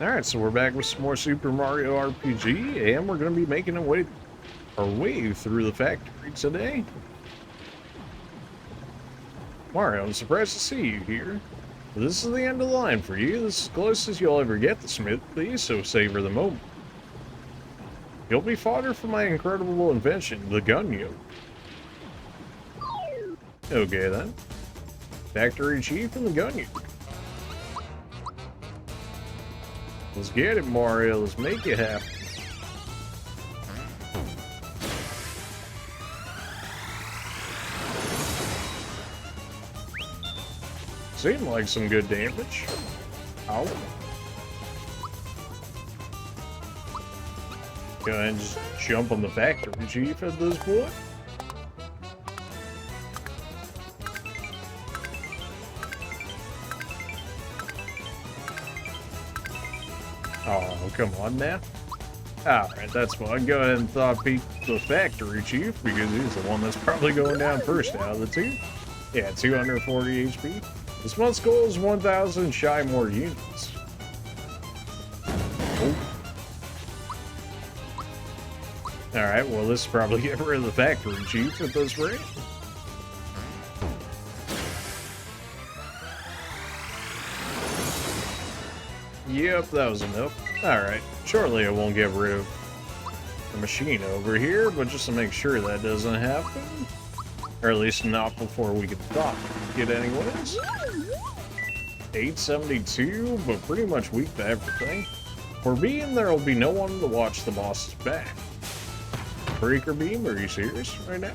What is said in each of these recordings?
Alright, so we're back with some more Super Mario RPG, and we're going to be making our way through the factory today. Mario, I'm surprised to see you here. This is the end of the line for you. This is as close as you'll ever get to Smithy, so savor the moment. You'll be fodder for my incredible invention, the gun yoke. Okay then. Factory Chief and the gun yoke. Let's get it, Mario. Let's make it happen. Seemed like some good damage. Ow. Go ahead and just jump on the factory chief at this point. Oh, come on now. Alright, that's fine. Go ahead and peek the factory chief because he's the one that's probably going down first out of the two. Yeah, 240 HP. This month's goal is 1,000 shy more units. Oh. Alright, well, this is probably get rid of the factory chief at this rate. Yep, that was enough. Alright, shortly I won't get rid of the machine over here, but just to make sure that doesn't happen. Or at least not before we get anyways. 872, but pretty much weak to everything. For being there will be no one to watch the boss's back. Breaker beam, are you serious right now?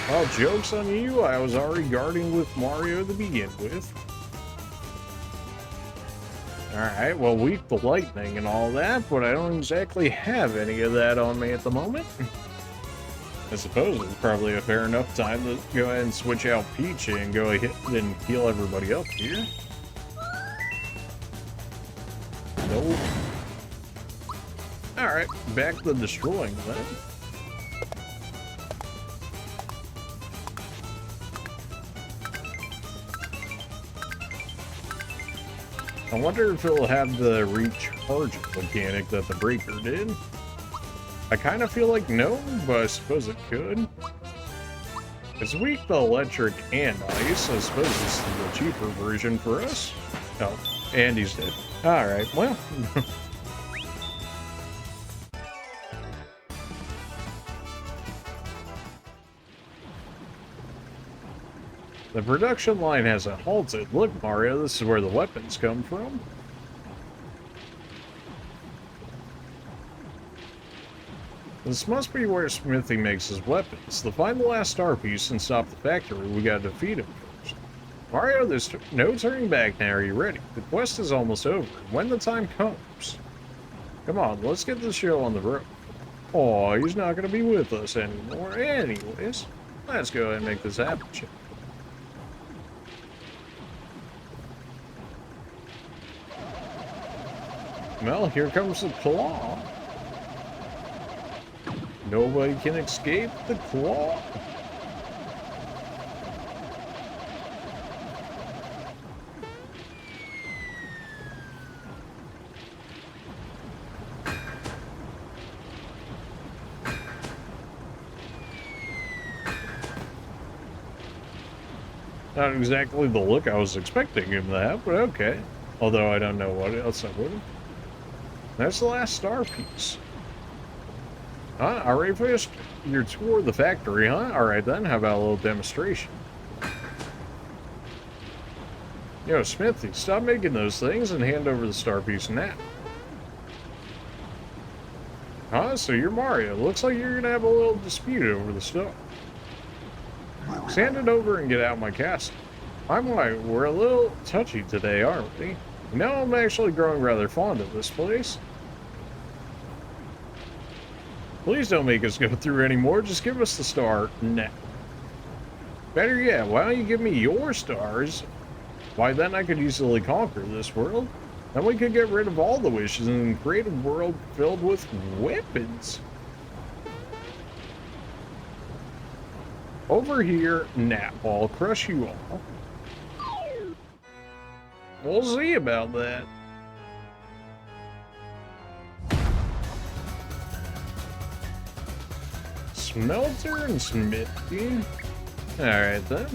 Well, joke's on you, I was already guarding with Mario to begin with. Alright, well, weak to lightning and all that, but I don't exactly have any of that on me at the moment. I suppose it's probably a fair enough time to go ahead and switch out Peach and go ahead and heal everybody up here. Nope. Alright, back to destroying then. I wonder if it'll have the recharge mechanic that the breaker did. I kind of feel like no, but I suppose it could. It's weak to electric and ice. I suppose this is the cheaper version for us. Oh, and he's dead. Alright, well. The production line hasn't halted. Look, Mario, this is where the weapons come from. This must be where Smithy makes his weapons. To find the last star piece and stop the factory, we gotta defeat him first. Mario, there's no turning back now. Are you ready? The quest is almost over. When the time comes. Come on, let's get this show on the road. Oh, he's not gonna be with us anymore. Anyways, let's go ahead and make this happen. Well, here comes the claw. Nobody can escape the claw. Not exactly the look I was expecting him to have, but okay. Although I don't know what else I would have. That's the last star piece. Already finished your tour of the factory, huh? Alright then, how about a little demonstration? Yo, Smithy, stop making those things and hand over the star piece now. Huh? So you're Mario. Looks like you're gonna have a little dispute over the star. Just hand it over and get out of my castle. I'm right, we're a little touchy today, aren't we? Now I'm actually growing rather fond of this place. Please don't make us go through anymore, just give us the star now. Better yet, why don't you give me your stars? Why then I could easily conquer this world. Then we could get rid of all the wishes and create a world filled with weapons. Over here now, I'll crush you all. We'll see about that. Smelter and Smithy. Alright then.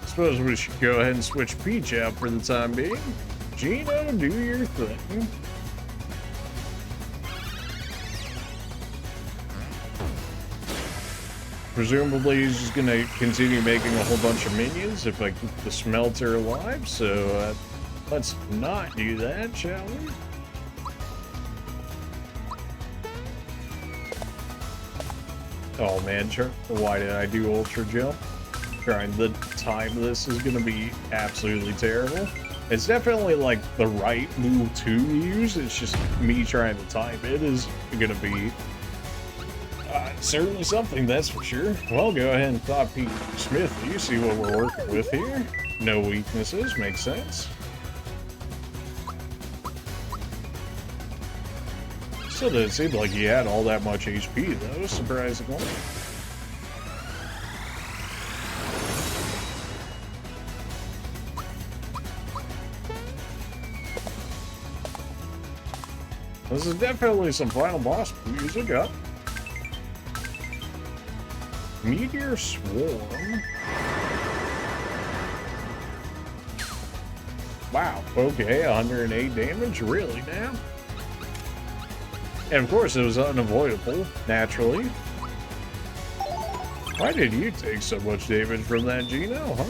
Suppose we should go ahead and switch Peach out for the time being. Geno, do your thing. Presumably he's just gonna continue making a whole bunch of minions if I keep the Smelter alive, so let's not do that, shall we? Oh man, why did I do Ultra Jump? Trying to time this is gonna be absolutely terrible. It's definitely like the right move to use, it's just me trying to time it is gonna be certainly something, that's for sure. Well, go ahead and copy Smithy, see what we're working with here. No weaknesses, makes sense. Still didn't seem like he had all that much HP though, surprisingly. This is definitely some final boss music up. Meteor Swarm. Wow, okay, 108 damage, really now? And of course it was unavoidable, naturally. Why did you take so much damage from that Geno, huh?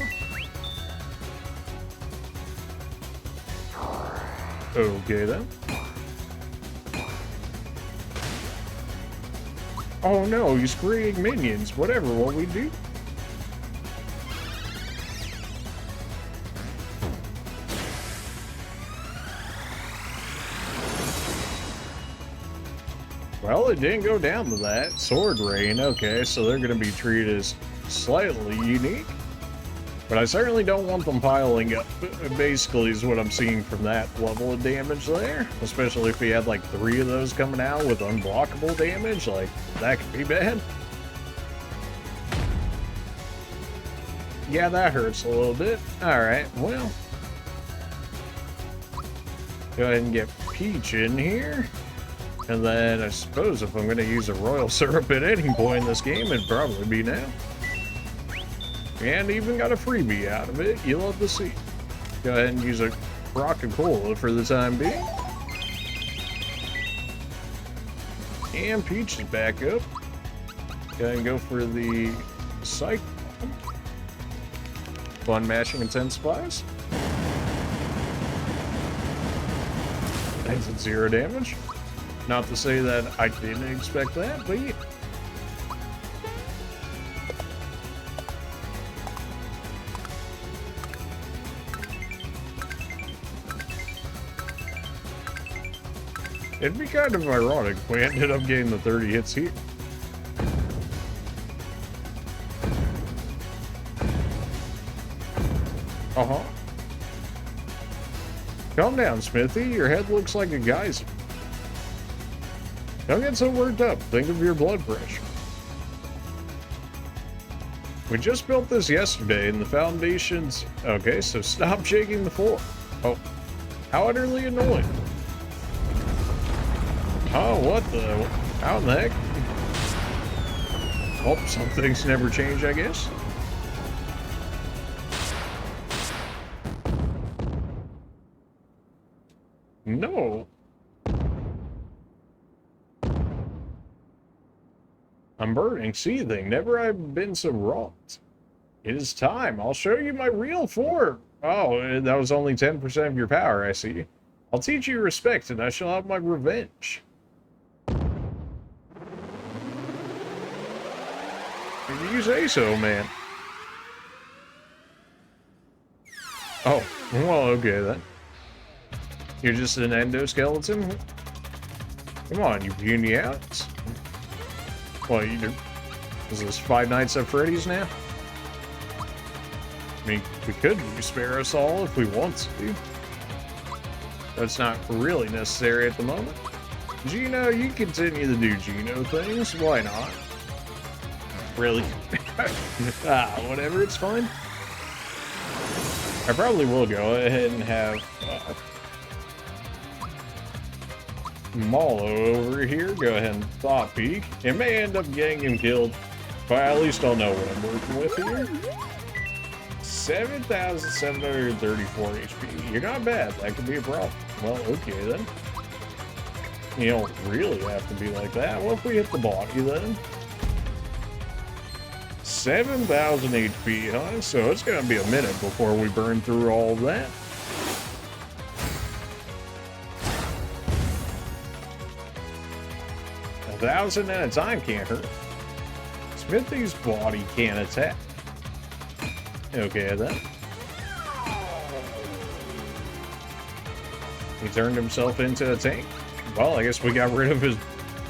Okay then. Oh no, he's creating minions. Whatever, what we do? Well, it didn't go down to that. Sword Rain, okay, so they're going to be treated as slightly unique. But I certainly don't want them piling up, basically is what I'm seeing from that level of damage there. Especially if we had like 3 of those coming out with unblockable damage, like, that could be bad. Yeah, that hurts a little bit. Alright, well. Go ahead and get Peach in here. And then I suppose if I'm going to use a Royal Syrup at any point in this game, it'd probably be now. And even got a freebie out of it. You love to see. Go ahead and use a Coca-Cola for the time being. And Peach is back up. Go ahead and go for the Psych. Fun mashing intensifies. That's at 0 damage. Not to say that I didn't expect that, but yeah. It'd be kind of ironic if we ended up getting the 30 hits here. Uh-huh. Calm down, Smithy. Your head looks like a geyser. Don't get so worked up. Think of your blood pressure. We just built this yesterday and the foundations... Okay, so stop shaking the floor. Oh, how utterly annoying. Oh, what the... How in the heck? Oh, some things never change, I guess. No. I'm burning, seething. Never I've been so wrought. It is time. I'll show you my real form. Oh, that was only 10% of your power, I see. I'll teach you respect, and I shall have my revenge. If you say so, man. Oh, well, okay then. You're just an endoskeleton? Come on, you puny out. What, you do? Is this Five Nights at Freddy's now? I mean, we could spare us all if we want to. That's not really necessary at the moment. Geno, you continue to do Geno things. Why not? Really? Whatever, it's fine. I probably will go ahead and have Mallow over here go ahead and thought peek. It may end up getting him killed, but at least I'll know what I'm working with here. 7,734 HP. You're not bad. That could be a problem. Well, okay then. You don't really have to be like that. What if we hit the body then? 7,000 HP, huh? So it's gonna be a minute before we burn through all of that. A 1,000 at a time can't hurt. Smithy's body can't attack. Okay then. He turned himself into a tank. Well, I guess we got rid of his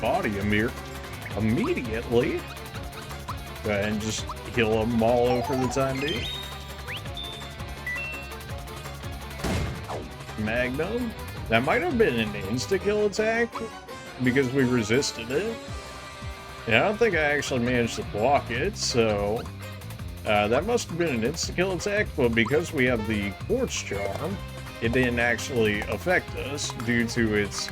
body immediately. Go ahead and just heal up Mallow for the time being. Magnum. That might have been an insta-kill attack because we resisted it. And I don't think I actually managed to block it, so that must have been an insta-kill attack, but because we have the Quartz Charm, it didn't actually affect us due to its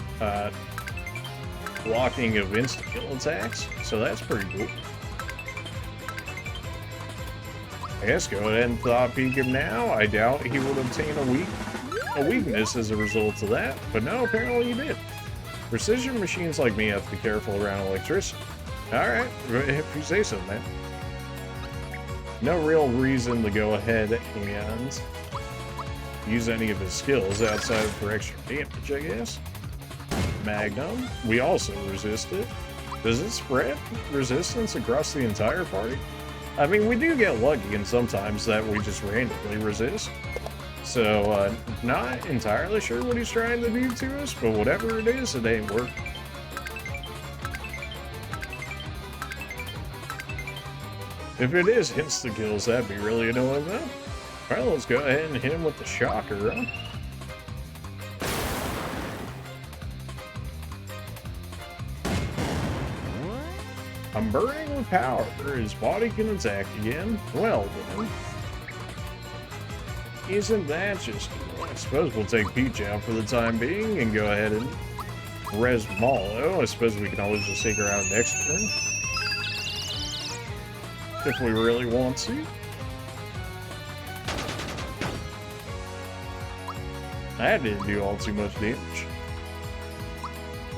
blocking of insta-kill attacks, so that's pretty cool. I guess go ahead and thought peek him now. I doubt he would obtain a weakness as a result of that, but no, apparently he did. Precision machines like me have to be careful around electricity. Alright, if you say so, man. No real reason to go ahead and use any of his skills outside for extra damage, I guess. Magnum. We also resist it. Does it spread resistance across the entire party? I mean, we do get lucky and sometimes that we just randomly resist. So, not entirely sure what he's trying to do to us, but whatever it is, it ain't working. If it is insta-kills, that'd be really annoying though. Alright, let's go ahead and hit him with the shocker, huh? I'm burning with power. His body can attack again. Well, then. Isn't that just cool? I suppose we'll take Peach out for the time being and go ahead and res Mallow. I suppose we can always just take her out next turn. If we really want to. That didn't do all too much damage.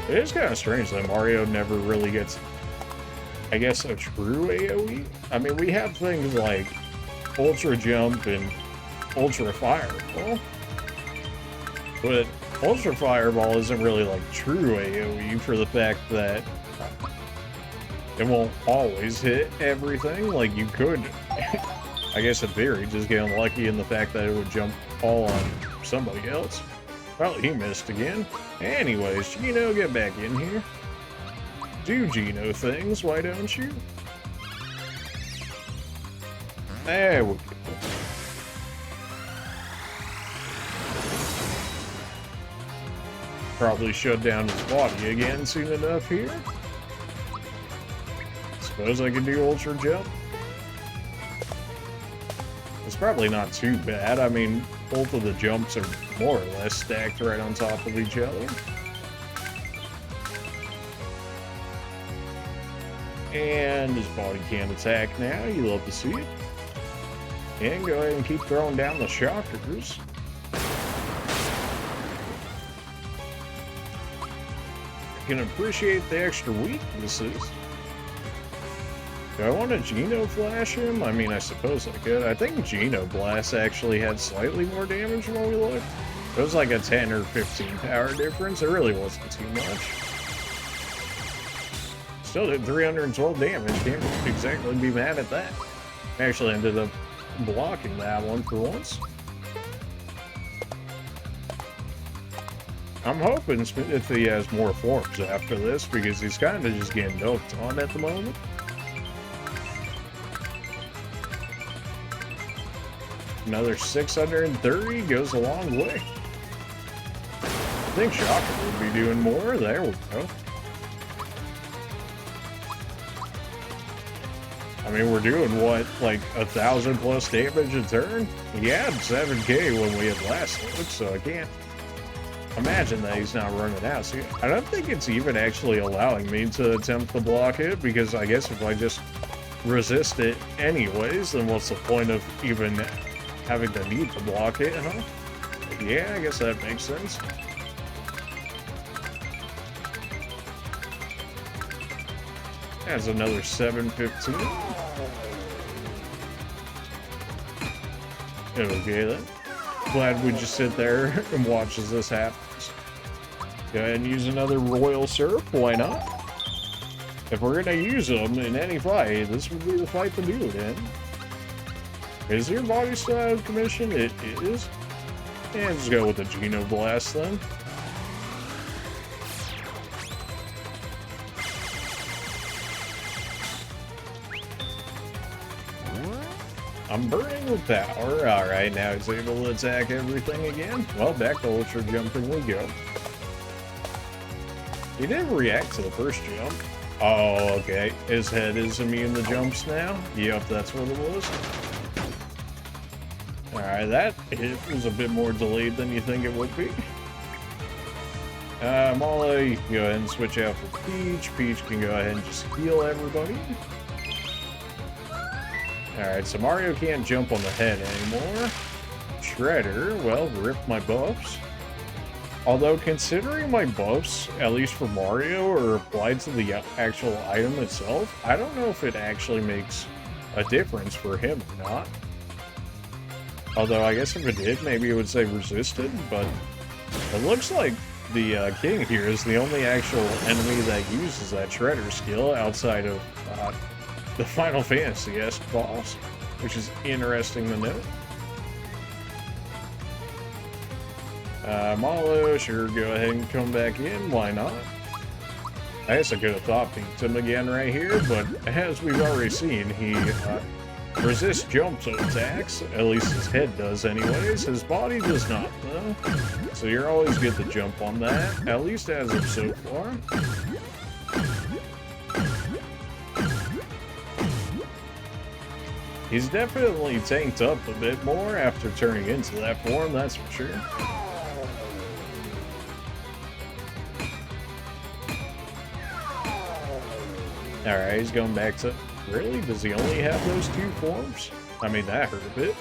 It is kind of strange that Mario never really gets, I guess, a true AoE. I mean, we have things like Ultra Jump and Ultra Fireball, but Ultra Fireball isn't really like true AoE for the fact that it won't always hit everything. Like, you could, I guess in theory, just get unlucky in the fact that it would jump all on somebody else. Well, he missed again. Anyways, Geno, get back in here. Do Geno things, why don't you? There we go. Probably shut down his body again soon enough here. Suppose I can do Ultra Jump. It's probably not too bad. I mean, both of the jumps are more or less stacked right on top of each other. And his body can't attack now. You love to see it. And go ahead and keep throwing down the shockers. I can appreciate the extra weaknesses. Do I want to Geno flash him? I mean, I suppose I could. I think Geno Blast actually had slightly more damage when we looked. It was like a 10 or 15 power difference. It really wasn't too much. Still did 312 damage. Can't exactly be mad at that. Actually ended up blocking that one for once. I'm hoping Smithy has more forms after this because he's kind of just getting doped on at the moment. Another 630 goes a long way. I think Shocker would be doing more. There we go. I mean, we're doing what, like 1,000 plus damage a turn? He had 7k when we had last looked, so I can't imagine that he's not running out. See, I don't think it's even actually allowing me to attempt to block it, because I guess if I just resist it anyways, then what's the point of even having the need to block it, huh? Yeah, I guess that makes sense. That's another 715. Okay then. Glad we just sit there and watch as this happens. Go ahead and use another royal syrup, why not? If we're gonna use them in any fight, this would be the fight to do it in. Is your body still out of commission? It is. And let's go with the Geno blast then. I'm burning with power. Alright, now he's able to attack everything again. Well, back to ultra jumping we go. He didn't react to the first jump. Oh, okay. His head is immune to jumps now. Yep, that's what it was. Alright, that hit was a bit more delayed than you think it would be. Mallow, you can go ahead and switch out for Peach. Peach can go ahead and just heal everybody. Alright, so Mario can't jump on the head anymore. Shredder, well, rip my buffs. Although, considering my buffs, at least for Mario, are applied to the actual item itself, I don't know if it actually makes a difference for him or not. Although, I guess if it did, maybe it would say resisted, but it looks like the king here is the only actual enemy that uses that Shredder skill outside of the Final Fantasy-esque boss, which is interesting to note. Mallow, sure, go ahead and come back in, why not? I guess I could have thought peeked him again right here, but as we've already seen, he resists jumps attacks, at least his head does anyways, his body does not, though. So you're always good to jump on that, at least as of so far. He's definitely tanked up a bit more after turning into that form, that's for sure. Alright, he's going back to... Really? Does he only have those two forms? I mean, that hurt a bit.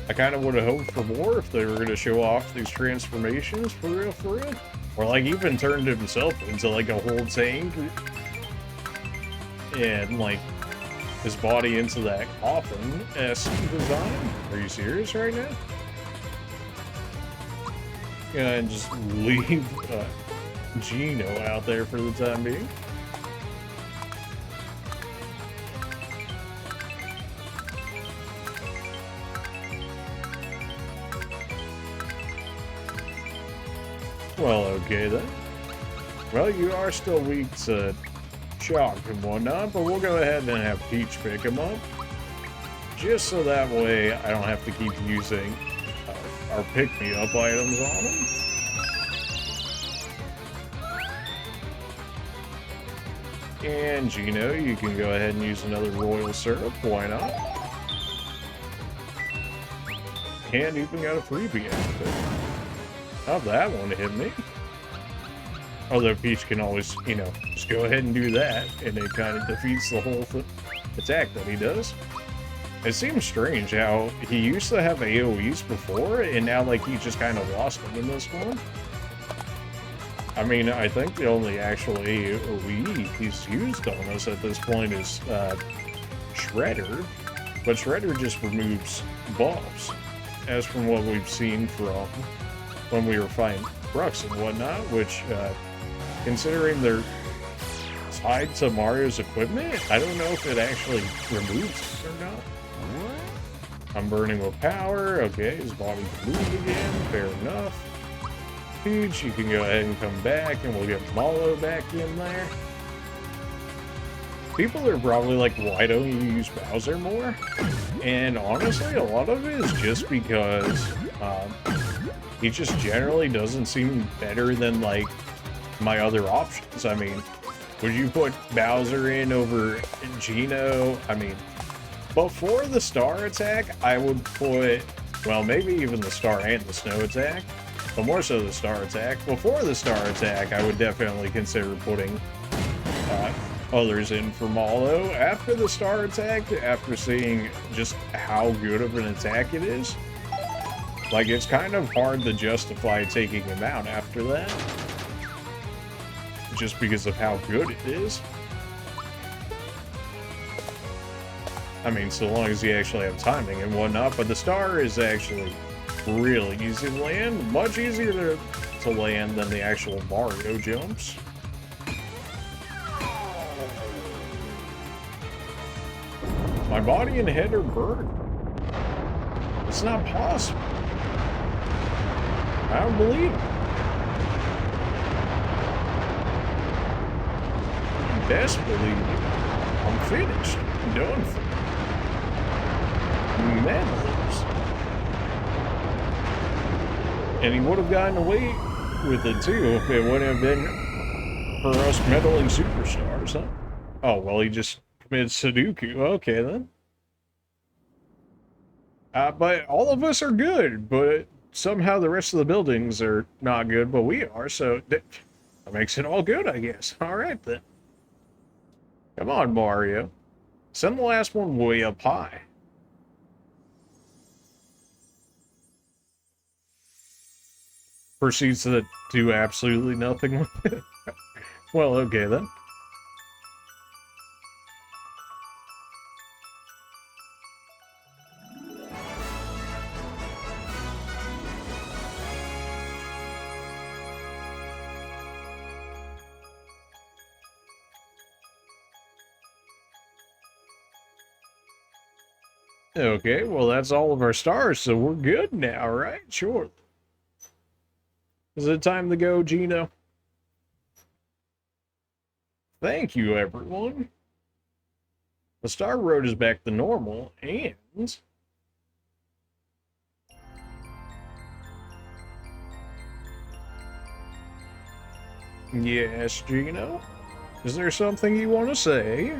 I kind of would have hoped for more if they were going to show off these transformations, for real, for real. Or, like, even turned himself into, like, a whole tank. And, like, his body into that coffin-esque design. Are you serious right now? Yeah, and just leave Geno out there for the time being. Well, okay then. Well, you are still weak to shock and whatnot, but we'll go ahead and have Peach pick him up. Just so that way I don't have to keep using our pick-me-up items on him. And Geno, you can go ahead and use another royal syrup, why not? And even got a freebie out of it. How'd that one hit me? Although Peach can always, you know, just go ahead and do that, and it kind of defeats the whole attack that he does. It seems strange how he used to have AoEs before, and now, like, he just kind of lost them in this one. I mean, I think the only actual AoE he's used on us at this point is Shredder, but Shredder just removes buffs, as from what we've seen from when we were fighting Brooks and whatnot, which, considering they're tied to Mario's equipment, I don't know if it actually removes it or not. I'm burning with power. Okay, his body can move again. Fair enough. Peach, you can go ahead and come back, and we'll get Mallow back in there. People are probably like, why don't you use Bowser more? And honestly, a lot of it is just because he just generally doesn't seem better than, like, my other options. I mean, Would you put Bowser in over Geno? I mean, before the star attack, I would put, well, maybe even the star and the snow attack, but more so the star attack. Before the star attack, I would definitely consider putting others in for Mallow. After the star attack, after seeing just how good of an attack it is, like, it's kind of hard to justify taking him out after that, just because of how good it is. I mean, so long as you actually have timing and whatnot, but the star is actually really easy to land, much easier to land than the actual Mario jumps. My body and head are burned. It's not possible. I don't believe it. You best believe it. I'm finished. I'm done for. Meddlers. And he would have gotten away with it too if it wouldn't have been for us meddling superstars, huh? Oh, well, he just committed Sudoku. Okay, then. But all of us are good, but somehow the rest of the buildings are not good, but we are, so that makes it all good, I guess. Alright, then. Come on, Mario. Send the last one way up high. Proceeds to do absolutely nothing with it. Well, okay, then. Okay, well, that's all of our stars, so we're good now, right? Sure. Is it time to go, Geno? Thank you, everyone. The Star Road is back to normal, and... Yes, Geno? Is there something you want to say?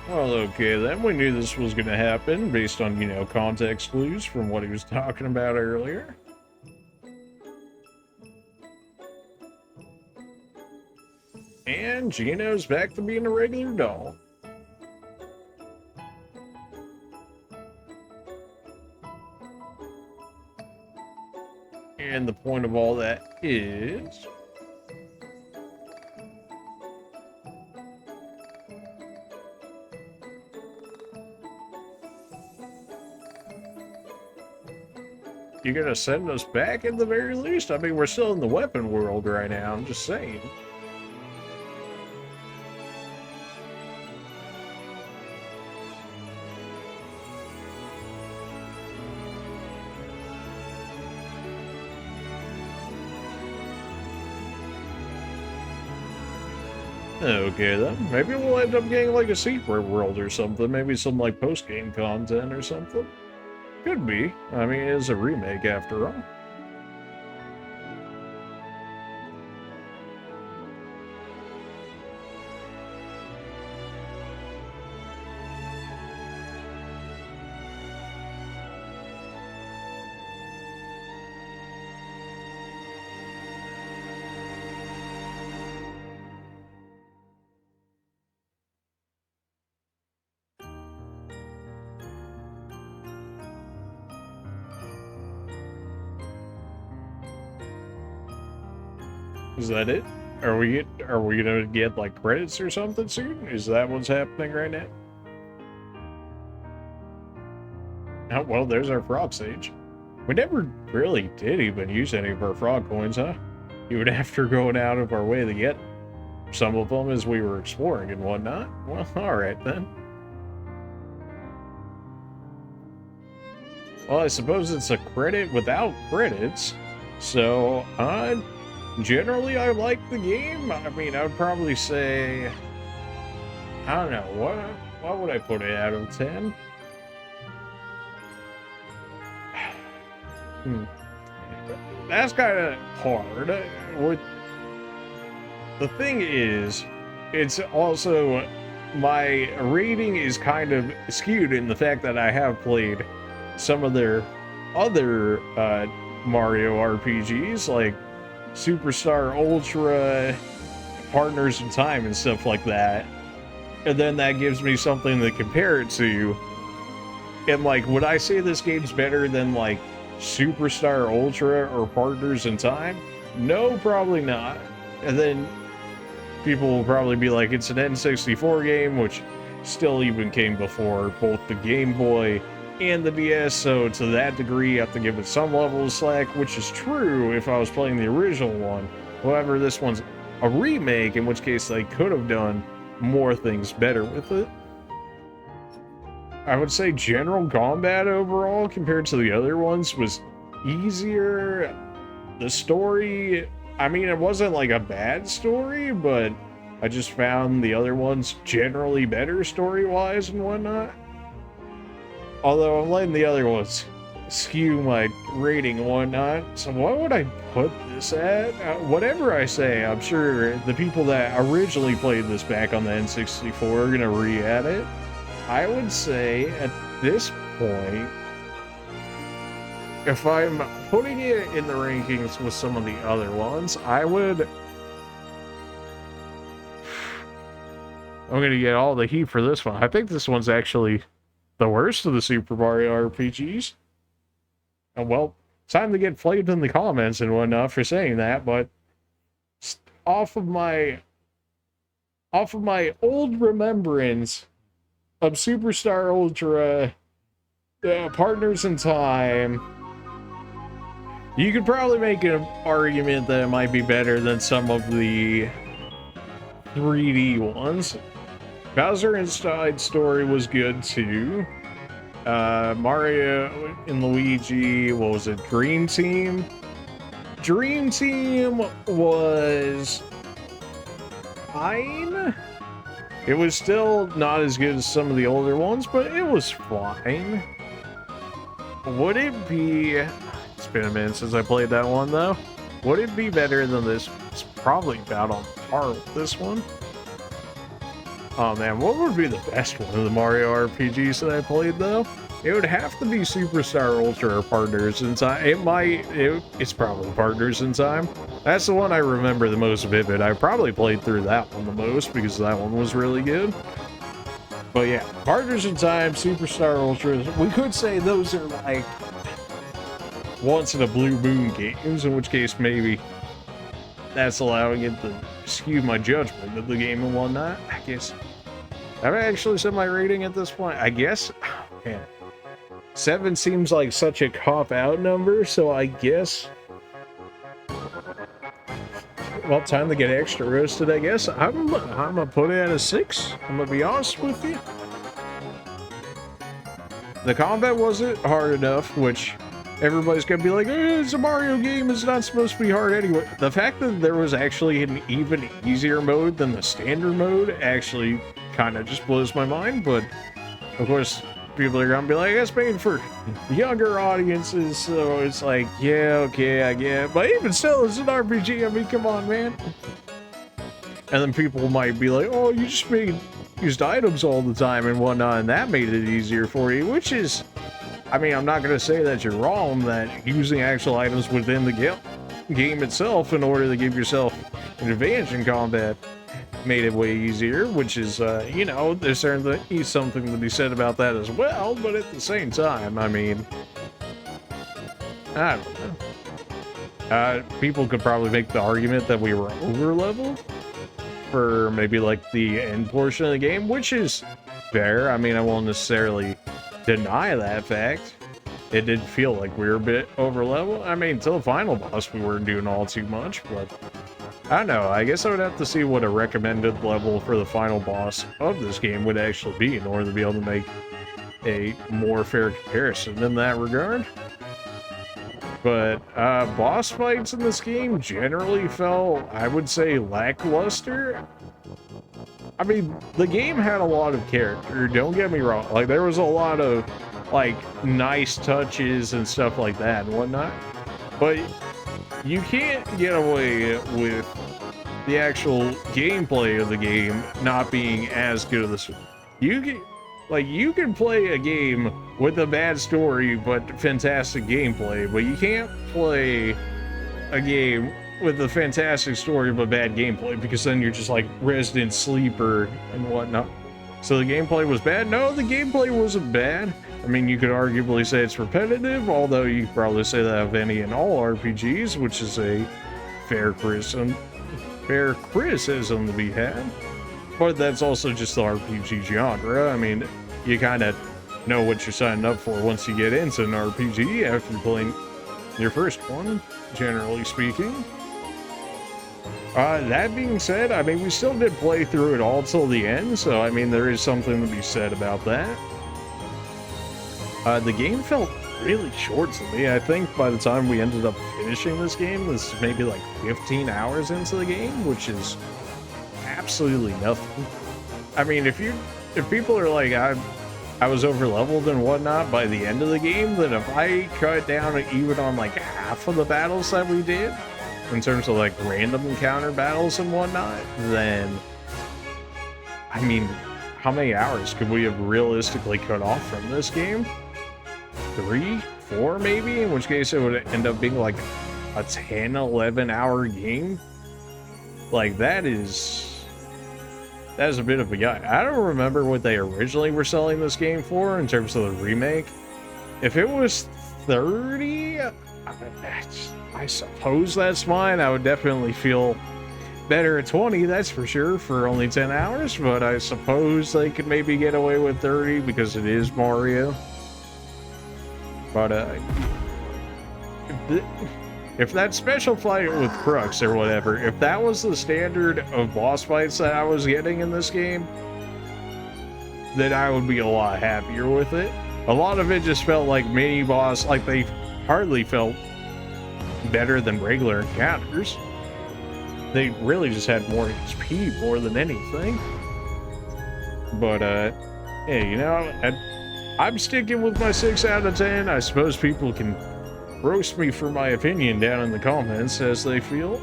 Well, okay, then we knew this was going to happen based on, you know, context clues from what he was talking about earlier. And Geno's back to being a regular doll. And the point of all that is... you're gonna send us back at the very least? I mean, we're still in the weapon world right now, I'm just saying. Okay then, maybe we'll end up getting like a secret world or something, maybe some like post-game content or something. Could be. I mean, it is a remake after all. Is that it? Are we gonna get like credits or something soon? Is that what's happening right now? Oh, well, there's our frog sage. We never really did even use any of our frog coins, huh? Even after going out of our way to get some of them as we were exploring and whatnot. Well, alright then. Well, I suppose it's a credit without credits. So, generally I like the game. I mean, I would probably say, I don't know, what would I put it out of 10? That's kind of hard. The thing is, it's also, my rating is kind of skewed in the fact that I have played some of their other Mario RPGs, like Superstar Ultra, Partners in Time, and stuff like that. And then that gives me something to compare it to. And, like, would I say this game's better than, like, Superstar Ultra or Partners in Time? No, probably not. And then people will probably be like, it's an N64 game, which still even came before both the Game Boy and the DS, so to that degree, you have to give it some level of slack, which is true if I was playing the original one. However, this one's a remake, in which case they could have done more things better with it. I would say general combat overall, compared to the other ones, was easier. The story, I mean, it wasn't like a bad story, but I just found the other ones generally better story-wise and whatnot. Although I'm letting the other ones skew my rating and whatnot. So what would I put this at? Whatever I say, I'm sure the people that originally played this back on the N64 are going to re-add it. I would say at this point, if I'm putting it in the rankings with some of the other ones, I'm going to get all the heat for this one. I think this one's actually the worst of the Super Mario RPGs. And well, time to get flamed in the comments and whatnot for saying that, but off of my old remembrance of Superstar Ultra, Partners in Time, you could probably make an argument that it might be better than some of the 3D ones. Bowser Inside Story was good too. Mario and Luigi, what was it? Dream Team? Dream Team was fine. It was still not as good as some of the older ones, but it was fine. Would it be... It's been a minute since I played that one, though. Would it be better than this? It's probably about on par with this one. Oh man, what would be the best one of the Mario RPGs that I played, though? It would have to be Superstar Ultra or Partners in Time. It's probably Partners in Time. That's the one I remember the most vivid. I probably played through that one the most because that one was really good. But yeah, Partners in Time, Superstar Ultra, we could say those are like once in a blue moon games, in which case maybe that's allowing it to skew my judgment of the game and whatnot. I guess. Have I actually said my rating at this point? I guess. Man. 7 seems like such a cop-out number, so I guess... Well, time to get extra roasted, I guess. I'm gonna put it at a 6. I'm gonna be honest with you. The combat wasn't hard enough, which everybody's gonna be like, it's a Mario game, it's not supposed to be hard anyway. The fact that there was actually an even easier mode than the standard mode actually kind of just blows my mind, but of course people are gonna be like, it's made for younger audiences, so it's like, yeah, okay, I get it. But even still, it's an RPG, I mean, come on, man. And then people might be like, oh, you just used items all the time and whatnot, and that made it easier for you, which is, I mean, I'm not gonna say that you're wrong, that using actual items within the game itself in order to give yourself an advantage in combat made it way easier, which is, you know, there's certainly something to be said about that as well, but at the same time, I mean, I don't know. People could probably make the argument that we were over-leveled for maybe, like, the end portion of the game, which is fair. I mean, I won't necessarily deny that fact. It did feel like we were a bit over-leveled. I mean, until the final boss, we weren't doing all too much, but I don't know. I guess I would have to see what a recommended level for the final boss of this game would actually be in order to be able to make a more fair comparison in that regard. But boss fights in this game generally felt, I would say, lackluster. I mean, the game had a lot of character, don't get me wrong. Like, there was a lot of, like, nice touches and stuff like that and whatnot. But you can't get away with the actual gameplay of the game not being as good as this. You can play a game with a bad story but fantastic gameplay, but you can't play a game with a fantastic story but bad gameplay, because then you're just like Resident Sleeper and whatnot. So the gameplay was bad? No, the gameplay wasn't bad. I mean, you could arguably say it's repetitive, although you could probably say that of any and all RPGs, which is a fair criticism to be had. But that's also just the RPG genre. I mean, you kind of know what you're signing up for once you get into an RPG after playing your first one, generally speaking. That being said, I mean, we still did play through it all till the end, so I mean, there is something to be said about that. The game felt really short to me. I think by the time we ended up finishing this game, this is maybe like 15 hours into the game, which is absolutely nothing. I mean, if people are like, I was over leveled and whatnot by the end of the game, then if I cut down even on like half of the battles that we did, in terms of like random encounter battles and whatnot, then I mean, how many hours could we have realistically cut off from this game? 3, 4 maybe, in which case it would end up being like a 10-11 hour game. Like, that is a bit of a guy. I don't remember what they originally were selling this game for in terms of the remake. If it was 30, I suppose that's fine. I would definitely feel better at 20, that's for sure, for only 10 hours, but I suppose they could maybe get away with 30 because it is Mario. But if that special fight with Crux or whatever, if that was the standard of boss fights that I was getting in this game, then I would be a lot happier with it. A lot of it just felt like mini boss, like they hardly felt better than regular encounters. They really just had more XP more than anything. But hey, you know, I'm sticking with my 6 out of 10. I suppose people can roast me for my opinion down in the comments as they feel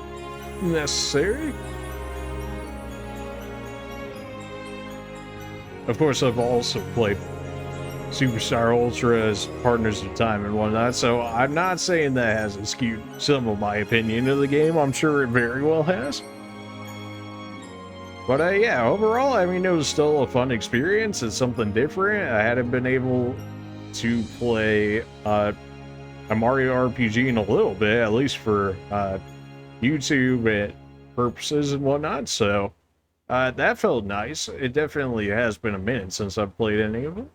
necessary. Of course, I've also played Superstar Ultra as Partners of Time and whatnot, so I'm not saying that hasn't skewed some of my opinion of the game. I'm sure it very well has. But yeah, overall, I mean, it was still a fun experience. It's something different. I hadn't been able to play a Mario RPG in a little bit, at least for YouTube purposes and whatnot, so that felt nice. It definitely has been a minute since I've played any of them.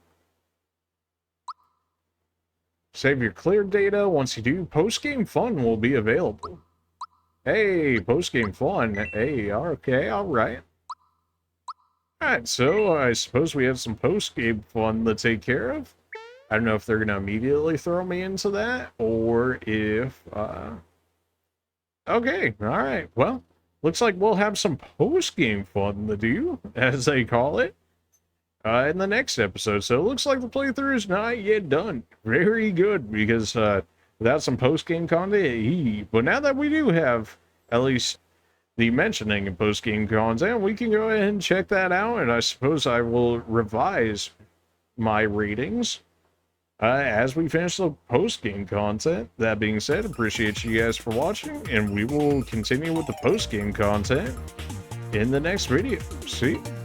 Save your cleared data. Once you do, post-game fun will be available. Hey, post-game fun. Hey, okay, alright. Alright, so I suppose we have some post-game fun to take care of. I don't know if they're going to immediately throw me into that, or if, okay, alright, well, looks like we'll have some post-game fun to do, as they call it, in the next episode. So it looks like the playthrough is not yet done. Very good, because, without some post-game content, but now that we do have, at least, the mentioning of post-game content, we can go ahead and check that out, and I suppose I will revise my ratings as we finish the post-game content. That being said, appreciate you guys for watching, and we will continue with the post-game content in the next video. See you.